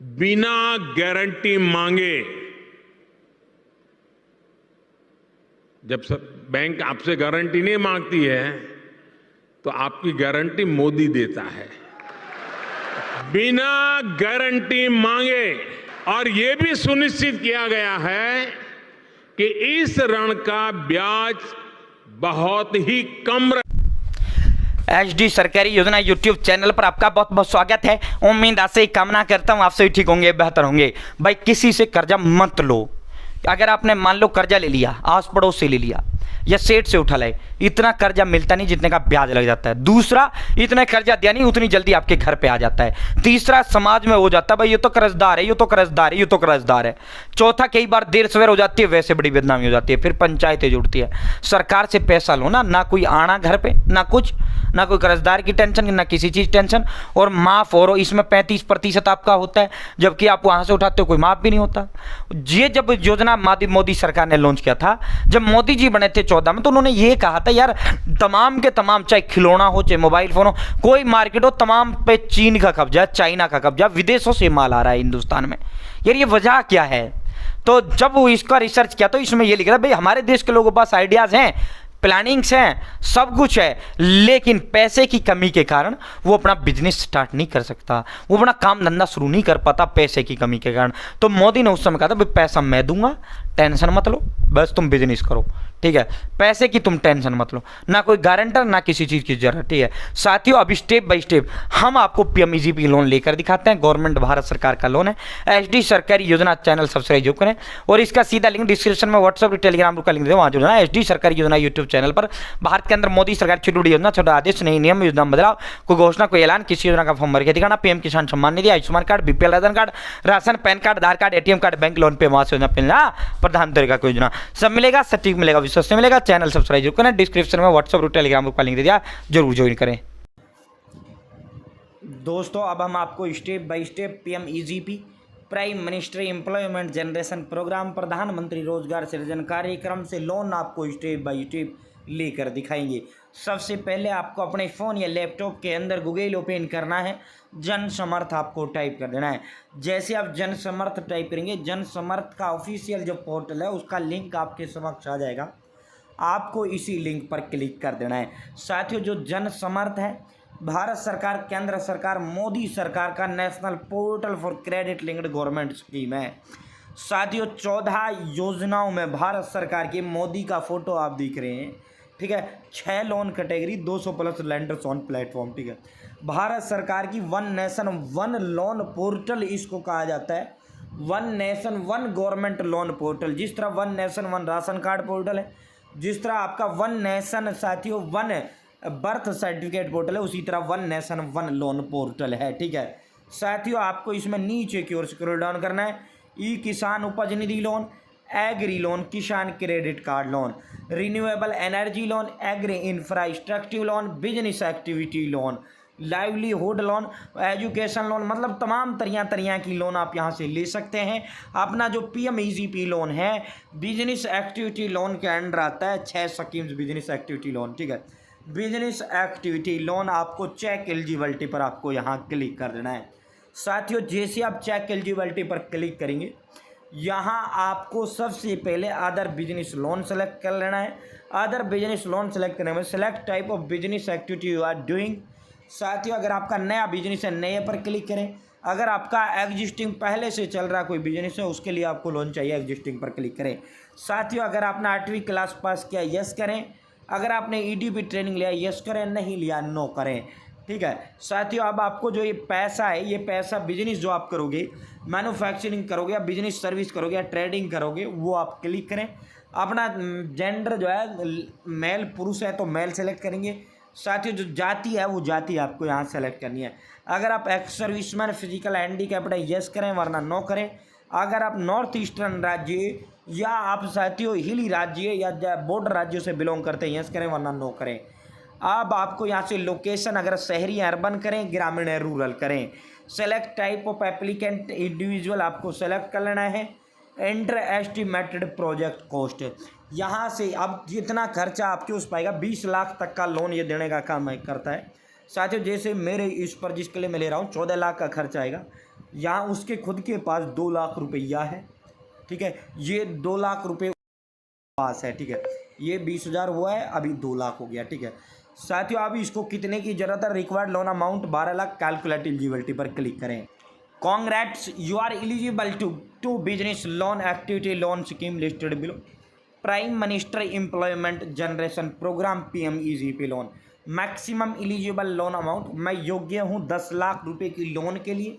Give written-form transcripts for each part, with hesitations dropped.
बिना गारंटी मांगे, जब सब बैंक आपसे गारंटी नहीं मांगती है तो आपकी गारंटी मोदी देता है। बिना गारंटी मांगे। और यह भी सुनिश्चित किया गया है कि इस ऋण का ब्याज बहुत ही कम एचडी सरकारी योजना यूट्यूब चैनल पर आपका बहुत बहुत स्वागत है। उम्मीद आशा कामना करता हूँ आप सभी ठीक होंगे, बेहतर होंगे। भाई किसी से कर्जा मत लो। अगर आपने मान लो कर्जा ले लिया, आस पड़ोस से ले लिया या सेठ से उठा ले, इतना कर्जा मिलता नहीं जितने का ब्याज लग जाता है। दूसरा, इतना कर्जा दिया नहीं उतनी जल्दी आपके घर पे आ जाता है। तीसरा, समाज में हो जाता है भाई ये तो कर्जदार है, ये तो कर्जदार है, ये तो कर्जदार है। चौथा, कई बार देर सवेर हो जाती है, वैसे बड़ी बदनामी हो जाती है, फिर पंचायतें जुड़ती है। सरकार से पैसा लो ना कोई आना घर पे, ना कुछ, ना कोई कर्जदार की टेंशन, ना किसी चीज टेंशन, और माफ हो इसमें 35% आपका होता है, जबकि आप वहां से उठाते हो कोई माफ भी नहीं होता। ये जब योजना मोदी सरकार ने लॉन्च किया था, जब मोदी जी बने थे 14 में, तो उन्होंने ये कहा था यार तमाम के तमाम, चाहे खिलौना हो चाहे मोबाइल फोन हो, कोई मार्केट हो, तमाम पे चीन का कब्जा, चाइना का कब्जा, विदेशों से माल आ रहा है हिंदुस्तान में। यार ये वजह क्या है? तो जब वो इसका रिसर्च किया तो इसमें ये लिखा था भाई हमारे देश के लोगों के पास आइडियाज हैं, प्लानिंग्स हैं, सब कुछ है, लेकिन पैसे की कमी के कारण वो अपना बिजनेस स्टार्ट नहीं कर सकता, वो अपना काम धंधा शुरू नहीं कर पाता पैसे की कमी के कारण। तो मोदी ने उस समय कहा था भाई पैसा मैं दूंगा, टेंशन मत लो, बस तुम बिजनेस करो, ठीक है, पैसे की तुम टेंशन मत लो, ना कोई गारंटर ना किसी चीज़ की जरूरत, ठीक है। साथियों, अब स्टेप बाय स्टेप हम आपको पीएमईजीपी लोन लेकर दिखाते हैं। गवर्नमेंट भारत सरकार का लोन है। एचडी सरकारी योजना चैनल सब्सक्राइब जो करें, और इसका सीधा लिंक डिस्क्रिप्शन में व्हाट्सअप टेलीग्राम का लिंक दे, वहाँ जुड़ना है। एचडी सरकारी योजना यूट्यूब चैनल पर भारत के अंदर मोदी सरकार छोटी बड़ी योजना, छोटा आदेश, नई नियम, योजना बदलाव, कोई घोषणा, कोई ऐलान, किसी योजना का फॉर्म भर के दिखाना, PM Kisan Samman Nidhi, Ayushman card, BPL ration card, ration, PAN card, Aadhaar card, ATM card, bank loan पे आवास योजना, प्रधानमंत्री का योजना, सब मिलेगा, सटीक मिलेगा, विश्वसनीय मिलेगा। चैनल सब्सक्राइब जरूर करें। डिस्क्रिप्शन में व्हाट्सएप और टेलीग्राम का लिंक दे दिया, जरूर ज्वाइन करें। दोस्तों, अब हम आपको step by step PMEGP, prime minister employment generation programme, प्रधानमंत्री रोजगार सृजन कार्यक्रम से लोन आपको स्टेप बाय स्टेप लेकर दिखाएंगे। सबसे पहले आपको अपने फ़ोन या लैपटॉप के अंदर गूगल ओपन करना है, जन समर्थ आपको टाइप कर देना है। जैसे आप जन समर्थ टाइप करेंगे, जन समर्थ का ऑफिशियल जो पोर्टल है उसका लिंक आपके समक्ष आ जाएगा, आपको इसी लिंक पर क्लिक कर देना है। साथियों, जो जन समर्थ है भारत सरकार, केंद्र सरकार, मोदी सरकार का national portal for credit linked government scheme है। साथियों, 14 योजनाओं में भारत सरकार की मोदी का फोटो आप दिख रहे हैं, ठीक है। 6 loan category, 200+ lenders on platform, ठीक है। भारत सरकार की one nation one loan portal इसको कहा जाता है, one nation one government loan portal. जिस तरह one nation one ration card portal है, जिस तरह आपका वन नेशन साथियों वन बर्थ सर्टिफिकेट पोर्टल है, उसी तरह one nation one loan portal है, ठीक है। साथियों, आपको इसमें नीचे की ओर स्क्रॉल डाउन करना है। E Kisan Upaj Nidhi loan, agri loan, Kisan credit card loan, renewable energy loan, agri infrastructure loan, business activity loan, livelihood loan, education loan, मतलब तमाम तरह की लोन आप यहाँ से ले सकते हैं। अपना जो पीएमईजीपी लोन है बिजनेस एक्टिविटी लोन के अंडर आता है, 6 स्कीम्स बिजनेस एक्टिविटी लोन, ठीक है। बिजनेस एक्टिविटी लोन आपको चेक एलिजिबिलिटी पर आपको यहाँ क्लिक कर देना है। साथियों, जैसे आप चेक एलिजिबिलिटी पर क्लिक करेंगे, यहाँ आपको सबसे पहले अदर बिजनेस लोन सेलेक्ट कर लेना है। अदर बिजनेस लोन सेलेक्ट करने में select type of business activity you are doing. साथियों, अगर आपका नया बिजनेस है, नए पर क्लिक करें। अगर आपका एग्जिस्टिंग पहले से चल रहा कोई बिजनेस है, उसके लिए आपको लोन चाहिए, एग्जिस्टिंग पर क्लिक करें। साथियों, अगर आपने 8वीं क्लास पास किया, यस करें। अगर आपने ईडीपी ट्रेनिंग लिया, यस करें, नहीं लिया, नो करें, ठीक है। साथियों, अब आपको जो ये पैसा है, ये पैसा बिजनेस जो आप करोगे, मैन्युफैक्चरिंग करोगे या बिजनेस सर्विस करोगे या ट्रेडिंग करोगे, वो आप क्लिक करें। अपना जेंडर जो है, मेल पुरुष है तो मेल सेलेक्ट करेंगे। साथियों, जो जाति है वो जाति आपको यहाँ सेलेक्ट करनी है। अगर आप एक्स सर्विसमैन, फिजिकल हैंडीकैप्ड है, यस करें, वरना नो करें। अगर आप नॉर्थ ईस्टर्न राज्य या आप साथियों हिली राज्य या बॉर्डर राज्यों से बिलोंग करते हैं, यस करें, वरना नो करें। अब आपको यहाँ से लोकेशन, अगर शहरी है अर्बन करें, ग्रामीण है रूरल करें। Select type of applicant individual आपको सेलेक्ट कर लेना है। एंटर एस्टिमेटेड प्रोजेक्ट कॉस्ट, यहाँ से अब जितना खर्चा आपके उस पाएगा, 20 लाख तक का लोन ये देने का काम करता है। साथियों, जैसे मेरे इस पर जिसके लिए मैं ले रहा हूँ 14 लाख का खर्चा आएगा, यहाँ उसके खुद के पास 2 लाख रुपया है, ठीक है। ये 2 लाख रुपये पास है, ठीक है। ये 20,000 हुआ है, अभी 2 लाख हो गया, ठीक है। साथियों अभी इसको कितने की जरूरत है? Required loan amount 12 lakh. Calculate eligibility पर क्लिक करें। Congrats, you are eligible to business loan activity loan scheme listed below. Prime minister employment generation programme PMEGP loan. Maximum eligible loan amount, मैं योग्य हूँ 10 लाख रुपए की लोन के लिए।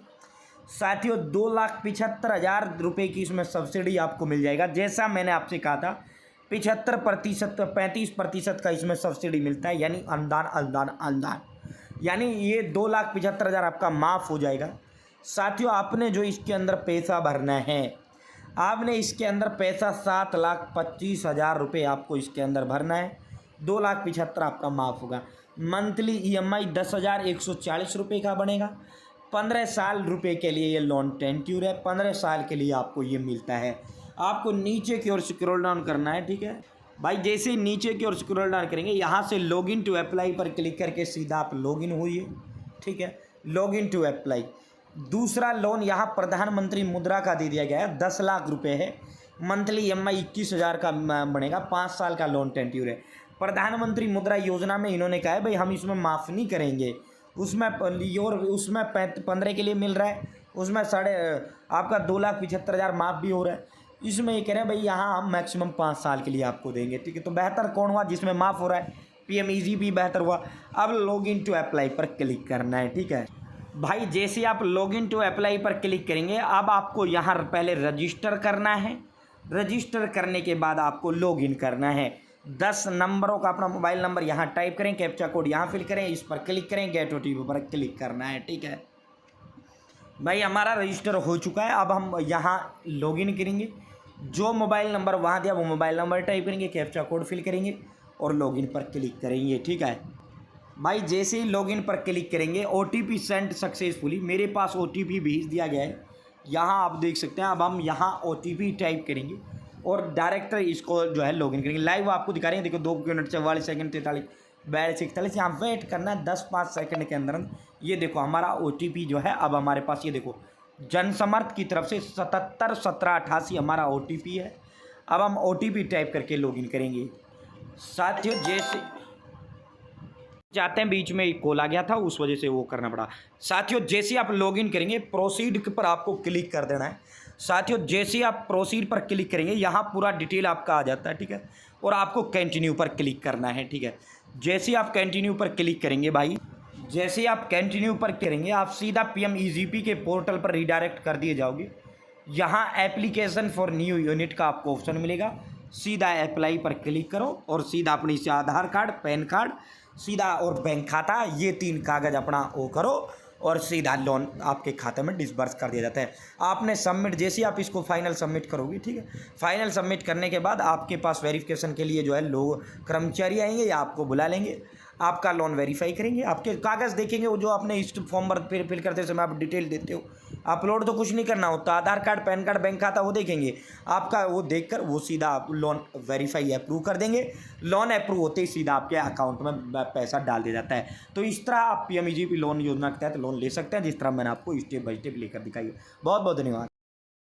साथियों 2,75,000 रुपये की इसमें सब्सिडी आपको मिल जाएगा। जैसा मैंने आपसे कहा था 75% 35% का इसमें सब्सिडी मिलता है, यानी अनुदान, यानी ये 2,75,000 आपका माफ़ हो जाएगा। साथियों आपने जो इसके अंदर पैसा भरना है, आपने इसके अंदर पैसा 7,25,000 रुपये आपको इसके अंदर भरना है। 2,75,000 आपका माफ़ होगा। मंथली EMI 10,140 रुपये का बनेगा। 15 साल रुपये के लिए ये लोन टेन्योर है। 15 साल के लिए आपको ये मिलता है। आपको नीचे की ओर स्क्रॉल डाउन करना है, ठीक है भाई। जैसे नीचे की ओर स्क्रॉल डाउन करेंगे, यहाँ से लॉगिन टू अप्लाई पर क्लिक करके सीधा आप लॉगिन होइए, ठीक है। Login to apply. दूसरा लोन यहाँ प्रधानमंत्री मुद्रा का दे दिया गया है, 10 लाख रुपए है। मंथली EMI 21,000 का बनेगा। 5 साल का लोन टेन्योर है। प्रधानमंत्री मुद्रा योजना में इन्होंने कहा है भाई हम इसमें माफ़ नहीं करेंगे। उसमें 15 के लिए मिल रहा है, उसमें आपका 2,75,000 माफ़ भी हो रहा है। इसमें ये कह रहे हैं भाई यहाँ हम मैक्सिमम 5 साल के लिए आपको देंगे, ठीक है। तो बेहतर कौन हुआ? जिसमें माफ़ हो रहा है, PMEGP बेहतर हुआ। अब लॉगिन टू अप्लाई पर क्लिक करना है, ठीक है भाई। जैसे आप लॉगिन टू अप्लाई पर क्लिक करेंगे, अब आपको यहाँ पहले रजिस्टर करना है। रजिस्टर करने के बाद आपको लॉगिन करना है। 10 नंबरों का अपना मोबाइल नंबर यहाँ टाइप करें, कैप्चा कोड यहाँ फिल करें, इस पर क्लिक करें, गेट OTP पर क्लिक करना है, ठीक है भाई। हमारा रजिस्टर हो चुका है। अब हम यहाँ लॉगिन करेंगे। जो मोबाइल नंबर वहाँ दिया वो मोबाइल नंबर टाइप करेंगे, कैप्चा कोड फिल करेंगे और लॉगिन पर क्लिक करेंगे, ठीक है भाई। जैसे ही लॉगिन पर क्लिक करेंगे, OTP सेंड सक्सेसफुली, मेरे पास OTP भेज दिया गया है। यहाँ आप देख सकते हैं। अब हम यहाँ OTP टाइप करेंगे और डायरेक्ट इसको जो है लॉगिन करेंगे। लाइव आपको दिखा रहे हैं, देखो 2 मिनट 44 सेकंड 43 42 41। यहाँ वेट करना है 10-5 सेकंड के अंदर। ये देखो हमारा OTP जो है अब हमारे पास, ये देखो जनसमर्थ की तरफ से 771788 हमारा OTP है। अब हम OTP टाइप करके लॉगिन करेंगे। साथियों जैसे जाते हैं, बीच में एक कॉल आ गया था, उस वजह से वो करना पड़ा। साथियों जैसे आप लॉगिन करेंगे, प्रोसीड पर आपको क्लिक कर देना है। साथियों जैसे आप प्रोसीड पर क्लिक करेंगे, यहाँ पूरा डिटेल आपका आ जाता है, ठीक है। और आपको कंटिन्यू पर क्लिक करना है, ठीक है। जैसे आप कंटिन्यू पर क्लिक करेंगे भाई, जैसे आप कंटिन्यू पर करेंगे, आप सीधा PMEGP के पोर्टल पर रिडायरेक्ट कर दिए जाओगे। यहाँ एप्लीकेशन फॉर न्यू यूनिट का आपको ऑप्शन मिलेगा। सीधा अप्लाई पर क्लिक करो और सीधा अपनी से आधार कार्ड, पैन कार्ड, सीधा और बैंक खाता, ये 3 कागज़ अपना वो करो और सीधा लोन आपके खाते में डिसबर्स कर दिया जाता है। आपने सबमिट, जैसे आप इसको फाइनल सबमिट करोगे, ठीक है। फाइनल सबमिट करने के बाद आपके पास वेरिफिकेशन के लिए जो है लोग कर्मचारी आएंगे या आपको बुला लेंगे, आपका लोन वेरीफाई करेंगे, आपके कागज़ देखेंगे। वो जो आपने इस फॉर्म पर फिल करते समय आप डिटेल देते हो, अपलोड तो कुछ नहीं करना होता, आधार कार्ड, पैन कार्ड, बैंक खाता वो देखेंगे आपका। वो देखकर वो सीधा आप लोन वेरीफाई अप्रूव कर देंगे। लोन अप्रूव होते ही सीधा आपके अकाउंट में पैसा डाल दिया जाता है। तो इस तरह आप PMEGP लोन योजना के तहत लोन ले सकते हैं, जिस तरह मैंने आपको स्टेप बाय स्टेप लेकर दिखाई है। बहुत बहुत धन्यवाद।